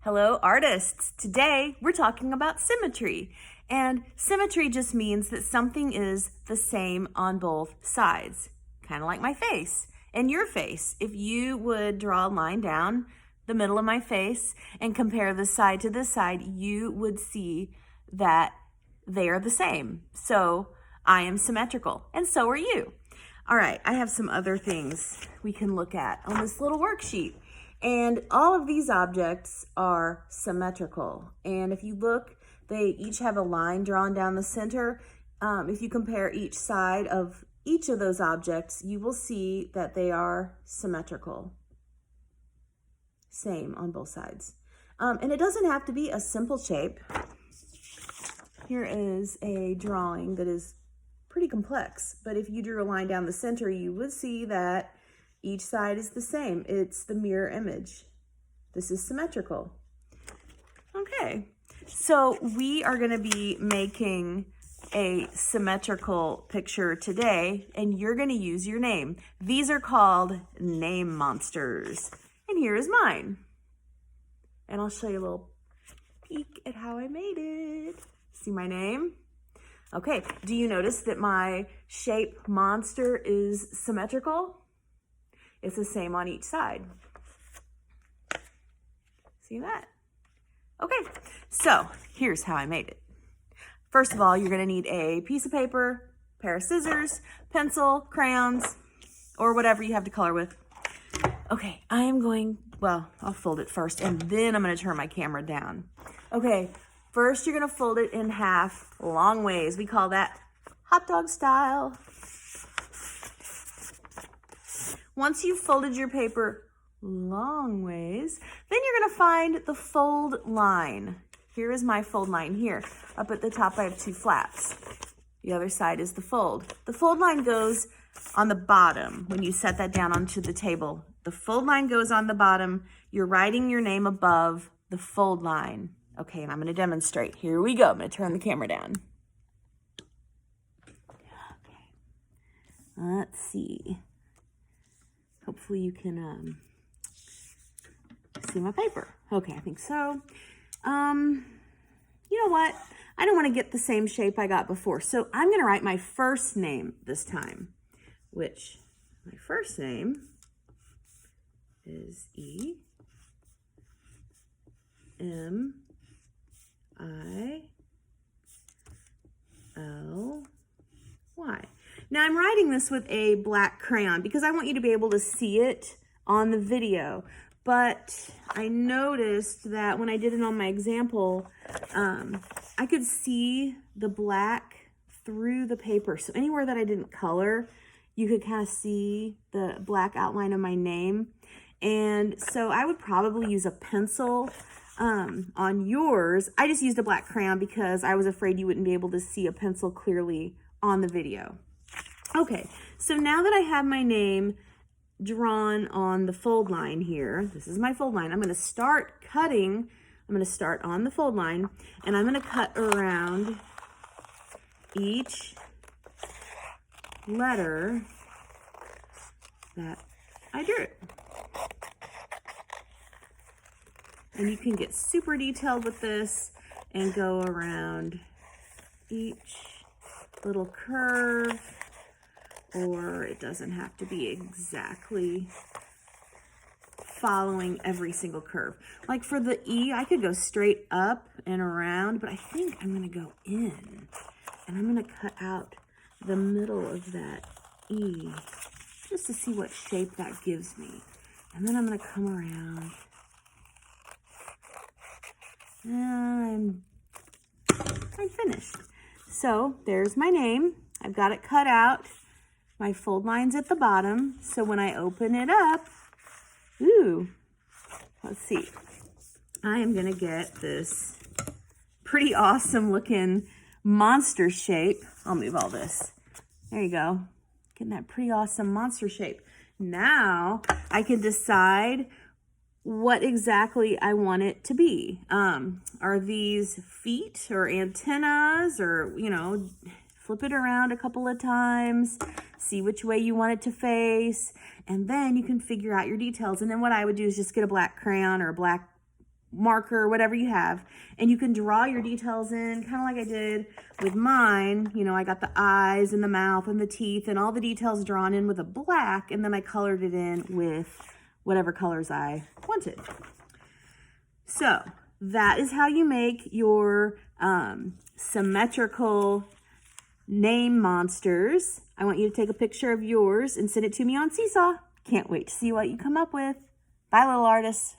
Hello, artists. Today we're talking about symmetry. And symmetry just means that something is the same on both sides, kind of like my face and your face. If you would draw a line down the middle of my face and compare this side to this side, you would see that they are the same. So I am symmetrical, and so are you. All right, I have some other things we can look at on this little worksheet. And all of these objects are symmetrical. And if you look, they each have a line drawn down the center. If you compare each side of each of those objects, you will see that they are symmetrical. Same on both sides. And it doesn't have to be a simple shape. Here is a drawing that is pretty complex, but if you drew a line down the center, you would see that each side is the same. It's the mirror image. This is symmetrical. Okay, so we are going to be making a symmetrical picture today, and you're going to use your name. These are called name monsters, and here is mine. And I'll show you a little peek at how I made it. See my name? Okay, do you notice that my shape monster is symmetrical? It's the same on each side. See that? Okay, so here's how I made it. First of all, you're gonna need a piece of paper, pair of scissors, pencil, crayons, or whatever you have to color with. Okay, I'll fold it first, and then I'm gonna turn my camera down. Okay, first you're gonna fold it in half, long ways. We call that hot dog style. Once you've folded your paper long ways, then you're gonna find the fold line. Here is my fold line here. Up at the top, I have two flaps. The other side is the fold. The fold line goes on the bottom when you set that down onto the table. The fold line goes on the bottom. You're writing your name above the fold line. Okay, and I'm gonna demonstrate. Here we go. I'm gonna turn the camera down. Okay, let's see. Hopefully you can see my paper. Okay, I think so. You know what? I don't want to get the same shape I got before. So I'm going to write my first name this time, which my first name is E-M-I-L-Y. Now I'm writing this with a black crayon because I want you to be able to see it on the video. But I noticed that when I did it on my example, I could see the black through the paper. So anywhere that I didn't color, you could kind of see the black outline of my name. And so I would probably use a pencil on yours. I just used a black crayon because I was afraid you wouldn't be able to see a pencil clearly on the video. Okay, so now that I have my name drawn on the fold line here, this is my fold line, I'm going to start cutting. I'm going to start on the fold line, and I'm going to cut around each letter that I drew. And you can get super detailed with this and go around each little curve, or it doesn't have to be exactly following every single curve. Like for the E, I could go straight up and around, but I think I'm gonna go in and I'm gonna cut out the middle of that E just to see what shape that gives me. And then I'm gonna come around. And I'm finished. So there's my name. I've got it cut out. My fold line's at the bottom, so when I open it up, let's see. I am gonna get this pretty awesome looking monster shape. I'll move all this. There you go. Getting that pretty awesome monster shape. Now I can decide what exactly I want it to be. Are these feet or antennas, or, flip it around a couple of times, see which way you want it to face, and then you can figure out your details. And then what I would do is just get a black crayon or a black marker, whatever you have, and you can draw your details in, kind of like I did with mine. You know, I got the eyes and the mouth and the teeth and all the details drawn in with a black, and then I colored it in with whatever colors I wanted. So that is how you make your symmetrical name monsters. I want you to take a picture of yours and send it to me on Seesaw. Can't wait to see what you come up with. Bye, little artists.